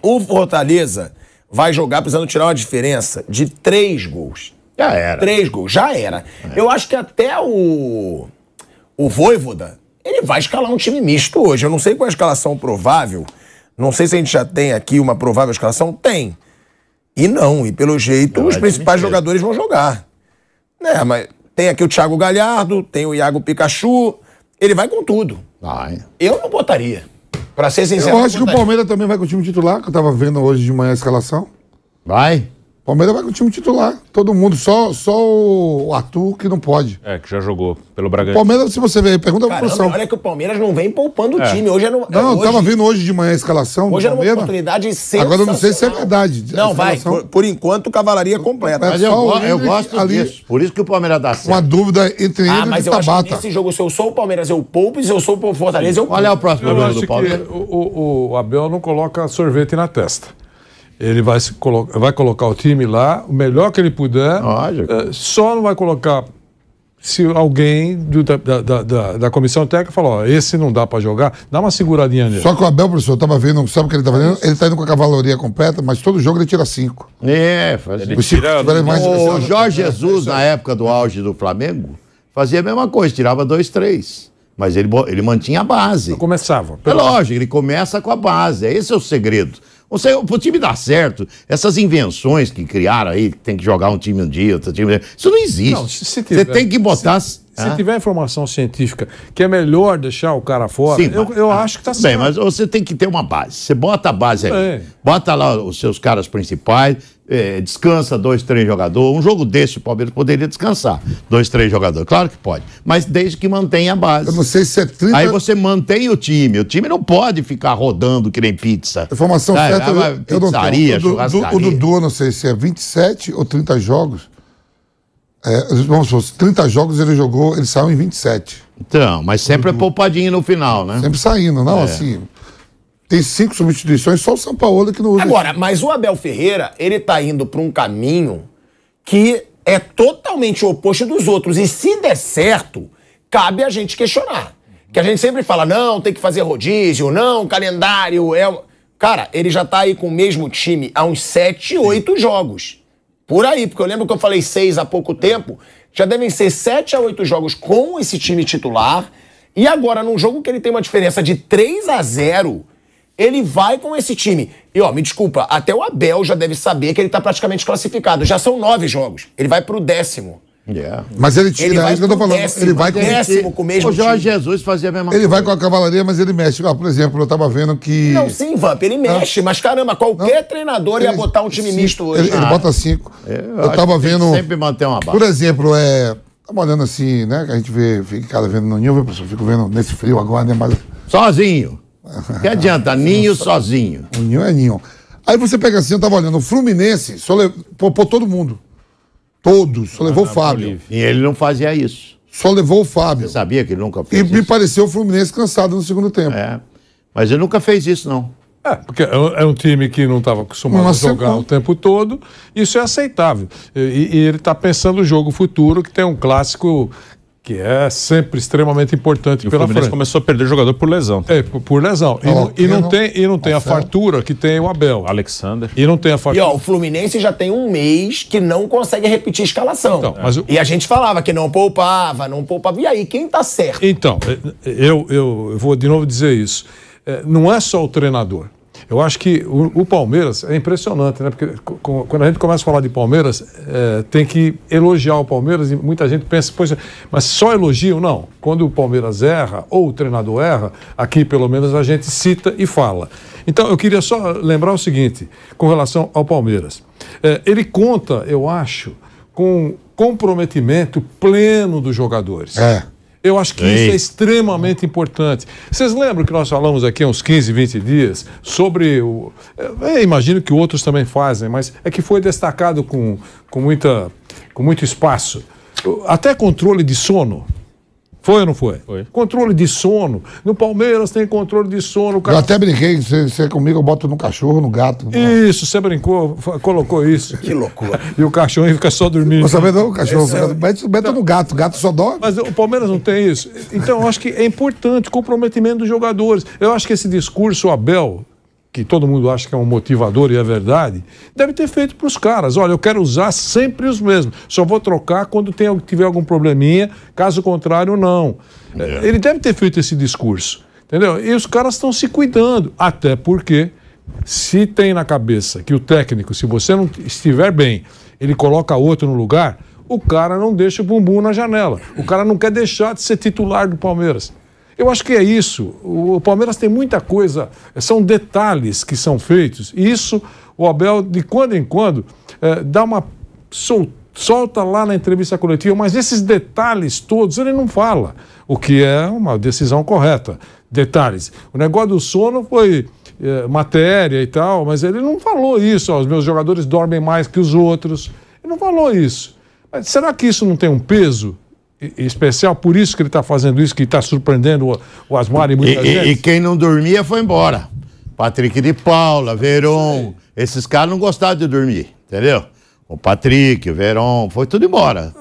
o Fortaleza vai jogar precisando tirar uma diferença de 3 gols. Já era. 3 gols, já era. Eu acho que até o Vojvoda, ele vai escalar um time misto hoje. Eu não sei qual é a escalação provável. Não sei se a gente já tem aqui uma provável escalação. Tem. E pelo jeito, os principais jogadores vão jogar. Mas tem aqui o Thiago Galhardo, tem o Iago Pikachu. Ele vai com tudo. Vai. Eu não botaria. Pra ser sincero, eu acho que o Palmeiras também vai com o time titular, que eu tava vendo hoje de manhã a escalação. Vai. Palmeiras vai com o time titular. Todo mundo, só o Arthur que não pode. Que já jogou pelo Bragantino. Palmeiras, se você ver, pergunta pra produção. Olha que o Palmeiras não vem poupando o time. Hoje Não, eu tava vendo hoje de manhã a escalação hoje do era uma Palmeiras. oportunidade sensacional. Agora eu não sei se é verdade. Não, vai. Por enquanto, cavalaria completa. Mas eu gosto disso. Por isso que o Palmeiras dá certo. Uma dúvida entre ele e mas o eu acho Tabata. que nesse jogo, se eu sou o Palmeiras, eu poupo. E se eu sou o Fortaleza, eu poupo. Qual é o próximo Eu jogo acho do Palmeiras? que o Abel não coloca sorvete na testa. Ele vai colocar o time lá, o melhor que ele puder. Só não vai colocar se alguém da comissão técnica falar, esse não dá pra jogar, dá uma seguradinha nele. Só que o Abel, professor, tava vendo, sabe o que ele tá fazendo? Ele tá indo com a cavalaria completa, mas todo jogo ele tira 5. Ele tira... O Jorge Jesus, na época do auge do Flamengo, fazia a mesma coisa, tirava 2, 3. Mas ele mantinha a base. Começava. É lógico, ele começa com a base. Esse é o segredo. Pro time dar certo, essas invenções que criaram aí, que tem que jogar um time um dia, outro time... Isso não existe. Não, você tem que botar... Se tiver informação científica que é melhor deixar o cara fora, Sim, eu acho que tá certo. Bem, mas você tem que ter uma base. Você bota a base aí. Bota lá os seus caras principais, descansa 2, 3 jogadores. Um jogo desse, o Palmeiras poderia descansar 2, 3 jogadores. Claro que pode. Mas desde que mantenha a base. Eu não sei se é 30... Aí você mantém o time. O time não pode ficar rodando que nem pizza. Informação certa, eu não tenho. O Dudu, eu não sei se é 27 ou 30 jogos. Vamos supor, 30 jogos ele jogou, ele saiu em 27. Então, mas sempre é poupadinho no final, né? Sempre saindo, não, assim... Tem 5 substituições, só o São Paulo que não usa. Agora, mas o Abel Ferreira, ele tá indo pra um caminho que é totalmente o oposto dos outros. E se der certo, cabe a gente questionar. Que a gente sempre fala, não, tem que fazer rodízio, não, calendário... Cara, ele já tá aí com o mesmo time há uns 7, 8 jogos. Por aí, porque eu lembro que eu falei 6 há pouco tempo, já devem ser 7 a 8 jogos com esse time titular, e agora, num jogo que ele tem uma diferença de 3-0, ele vai com esse time. E, me desculpa, até o Abel já deve saber que ele tá praticamente classificado. Já são 9 jogos. Ele vai pro 10º. Mas ele tira, é isso que eu tô falando. Ele vai com o 10º com o mesmo time. O Jorge time. Jesus fazia a mesma coisa. Ele vai com a cavalaria, mas ele mexe. Por exemplo, eu tava vendo que... Não, sim, Vamp, ele mexe, mas caramba, qualquer treinador ia botar um time misto hoje. Ele bota 5. Eu tava vendo... Sempre manter uma base. Por exemplo, tava olhando assim, né? Que a gente fica cada vendo no ninho, eu fico vendo nesse frio agora, né? Mas... Sozinho. Que adianta? Ninho sozinho. O ninho é ninho. Aí você pega assim, eu tava olhando, o Fluminense só poupou todo mundo. Todos, só levou o Fábio. E ele não fazia isso. Só levou o Fábio. Você sabia que ele nunca fez isso? E me pareceu o Fluminense cansado no segundo tempo. Mas ele nunca fez isso, não. Porque é um time que não estava acostumado a jogar o tempo todo. Isso é aceitável. E ele está pensando no jogo futuro, que tem um clássico que é sempre extremamente importante pela frente. O Fluminense começou a perder jogador por lesão. Por lesão. E não tem a fartura que tem o Abel. Alexander. E não tem a fartura. E o Fluminense já tem um mês que não consegue repetir a escalação. Então, e a gente falava que não poupava. E aí, quem tá certo? Então, eu vou de novo dizer isso. Não é só o treinador. Eu acho que o Palmeiras é impressionante, né? Porque quando a gente começa a falar de Palmeiras, tem que elogiar o Palmeiras e muita gente pensa, poxa, mas só elogio? Não. Quando o Palmeiras erra, ou o treinador erra, aqui pelo menos a gente cita e fala. Então eu queria só lembrar o seguinte, com relação ao Palmeiras. Ele conta, eu acho, com comprometimento pleno dos jogadores. Eu acho que isso é extremamente importante. Vocês lembram que nós falamos aqui há uns 15, 20 dias sobre o... imagino que outros também fazem, mas é que foi destacado com muito espaço. Até controle de sono. Foi ou não foi? Foi. Controle de sono. No Palmeiras tem controle de sono. Eu até brinquei, você comigo eu boto no cachorro, no gato. Isso, você brincou, colocou isso. Que loucura. E o cachorro fica só dormindo. Não sabe não, o cachorro mete no gato, o gato só dorme. Mas o Palmeiras não tem isso. Então eu acho que é importante o comprometimento dos jogadores. Eu acho que esse discurso, Abel, que todo mundo acha que é um motivador e é verdade, deve ter feito para os caras. Olha, eu quero usar sempre os mesmos. Só vou trocar quando tiver algum probleminha, caso contrário, não. Ele deve ter feito esse discurso, entendeu? E os caras estão se cuidando, até porque se tem na cabeça que o técnico, se você não estiver bem, ele coloca outro no lugar, o cara não deixa o bumbum na janela. O cara não quer deixar de ser titular do Palmeiras. Eu acho que é isso. O Palmeiras tem muita coisa, são detalhes que são feitos. E isso, o Abel, de quando em quando, dá uma solta lá na entrevista coletiva, mas esses detalhes todos ele não fala, o que é uma decisão correta. Detalhes. O negócio do sono foi matéria e tal, mas ele não falou isso. Ó, os meus jogadores dormem mais que os outros. Ele não falou isso. Mas será que isso não tem um peso especial? Por isso que ele está fazendo isso, que está surpreendendo o Asmar e muita gente? E quem não dormia foi embora. Patrick de Paula, Veron, esses caras não gostavam de dormir, entendeu? O Patrick, o Veron, foi tudo embora.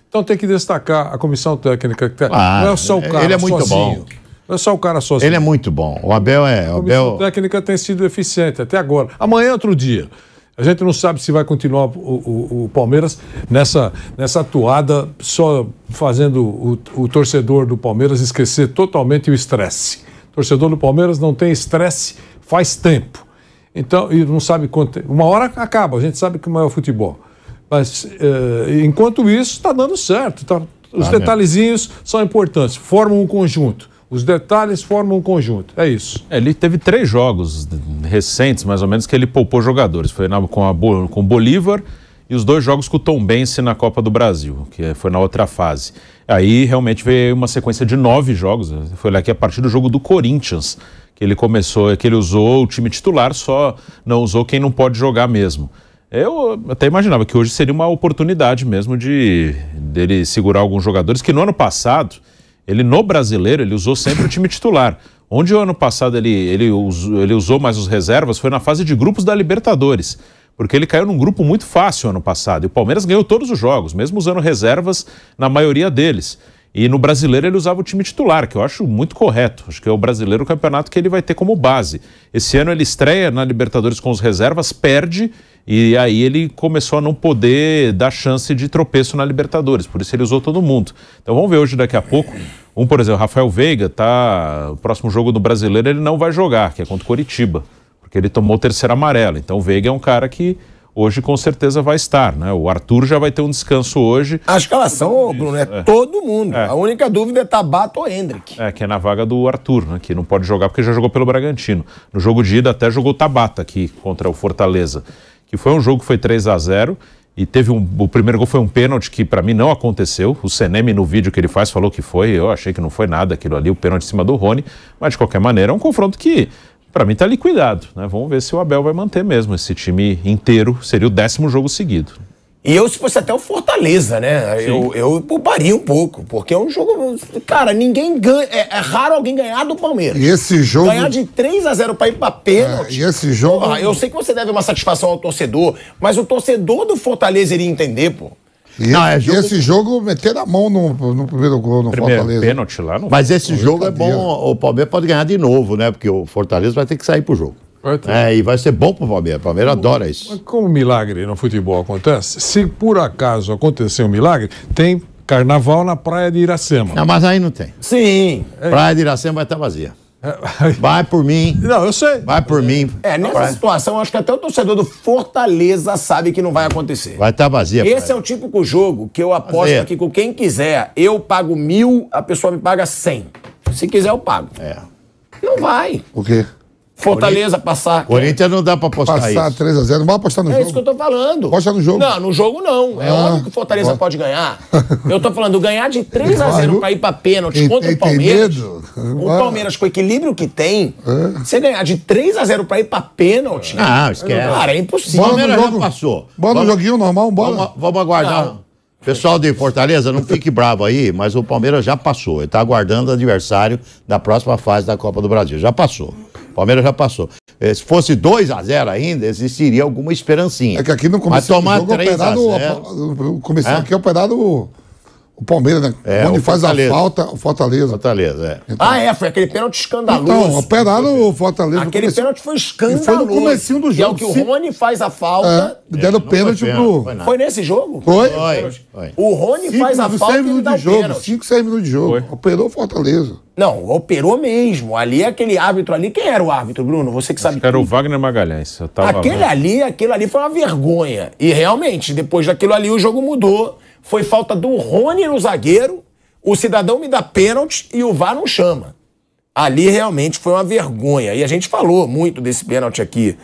Então tem que destacar a comissão técnica. Não é só o cara ele é muito sozinho. Bom. Não é só o cara sozinho. Ele é muito bom. O Abel é... A comissão técnica tem sido eficiente até agora. Amanhã é outro dia. A gente não sabe se vai continuar o Palmeiras nessa atuada, só fazendo o torcedor do Palmeiras esquecer totalmente o estresse. O torcedor do Palmeiras não tem estresse faz tempo. Então, e não sabe quanto. Uma hora acaba, a gente sabe que não é o futebol. Mas, enquanto isso, está dando certo. Os detalhezinhos são importantes, formam um conjunto. Os detalhes formam um conjunto, é isso. Ele teve 3 jogos recentes, mais ou menos, que ele poupou jogadores. Foi com o Bolívar e os 2 jogos com o Tombense na Copa do Brasil, que foi na outra fase. Aí realmente veio uma sequência de 9 jogos. Foi lá que a partir do jogo do Corinthians, que ele começou, que ele usou o time titular, só não usou quem não pode jogar mesmo. Eu até imaginava que hoje seria uma oportunidade mesmo dele segurar alguns jogadores, que no ano passado... Ele, no Brasileiro, ele usou sempre o time titular. Onde o ano passado ele usou mais os reservas foi na fase de grupos da Libertadores. Porque ele caiu num grupo muito fácil ano passado. E o Palmeiras ganhou todos os jogos, mesmo usando reservas na maioria deles. E no Brasileiro ele usava o time titular, que eu acho muito correto. Acho que é o Brasileiro o campeonato que ele vai ter como base. Esse ano ele estreia na Libertadores com os reservas, perde... E aí ele começou a não poder dar chance de tropeço na Libertadores, por isso ele usou todo mundo. Então vamos ver hoje daqui a pouco. Por exemplo, Rafael Veiga, o próximo jogo do Brasileiro ele não vai jogar, que é contra o Coritiba, porque ele tomou o 3º amarelo. Então o Veiga é um cara que hoje com certeza vai estar, né? O Arthur já vai ter um descanso hoje. A escalação, Bruno, todo mundo. A única dúvida é Tabata ou Hendrick. Que é na vaga do Arthur, né? Que não pode jogar porque já jogou pelo Bragantino. No jogo de ida até jogou Tabata aqui contra o Fortaleza. Que foi um jogo que foi 3-0 e teve o primeiro gol foi um pênalti que para mim não aconteceu. O Seneme no vídeo que ele faz falou que foi, eu achei que não foi nada aquilo ali, o pênalti em cima do Rony, mas de qualquer maneira é um confronto que para mim tá liquidado, né? Vamos ver se o Abel vai manter mesmo esse time inteiro, seria o 10º jogo seguido. E eu, se fosse até o Fortaleza, né? Eu pouparia um pouco, porque é um jogo... Cara, ninguém ganha... É raro alguém ganhar do Palmeiras. E esse jogo... Ganhar de 3-0 pra ir pra pênalti. E esse jogo... Porra, eu sei que você deve uma satisfação ao torcedor, mas o torcedor do Fortaleza iria entender, pô. E esse jogo meteram a mão no primeiro gol no Fortaleza. Pênalti lá no... Mas esse jogo é bom, o Palmeiras pode ganhar de novo, né? Porque o Fortaleza vai ter que sair pro jogo. E vai ser bom pro Palmeiras. O Palmeiras adora isso. Como milagre no futebol acontece, se por acaso acontecer um milagre, tem carnaval na praia de Iracema. Não, mas aí não tem. Sim. Praia de Iracema vai estar vazia. Vai por mim. Não, eu sei. Vai por mim. Nessa situação, acho que até o torcedor do Fortaleza sabe que não vai acontecer. Vai estar vazia. Esse é o típico jogo que eu aposto aqui com quem quiser. Eu pago 1.000, a pessoa me paga 100. Se quiser, eu pago. Não vai. O quê? Fortaleza passar. Corinthians não dá pra apostar passar isso. 3-0, não vai apostar no jogo. É isso que eu tô falando. Aposta no jogo. Não, no jogo não. É óbvio que o Fortaleza pode ganhar. Eu tô falando, ganhar de 3-0 pra ir pra pênalti contra o Palmeiras. O Palmeiras, com o equilíbrio que tem, você ganhar de 3-0 pra ir pra pênalti. Não, esquece. Cara, é impossível. Bola no Palmeiras jogo. já passou. Bola no joguinho normal, bola. Vamos aguardar. Não. Pessoal de Fortaleza, não fique bravo aí, mas o Palmeiras já passou. Ele tá aguardando o adversário da próxima fase da Copa do Brasil. Já passou. O Palmeiras já passou. Se fosse 2-0 ainda, existiria alguma esperancinha. É que aqui no começo do jogo 3-0. O começo aqui é operado O Palmeiras, né? Onde faz Fortaleza. a falta, o Fortaleza. Fortaleza, é. Foi aquele pênalti escandaloso. Então, operaram o Fortaleza. Aquele pênalti foi escandaloso. E foi no comecinho do E é o jogo. que o Rony faz a falta. Deram pênalti pro... Foi nesse jogo? Foi. O Rony faz a falta e ele dá o pênalti. 5, 6 minutos de jogo. Operou o Fortaleza. Não, operou mesmo. Ali, aquele árbitro ali. Quem era o árbitro, Bruno? Você que sabe. Era o Wagner Magalhães. Eu tava Aquele ali foi uma vergonha. E realmente, depois daquilo ali, o jogo mudou. Foi falta do Rony no zagueiro, o cidadão me dá pênalti e o VAR não chama. Ali realmente foi uma vergonha. E a gente falou muito desse pênalti aqui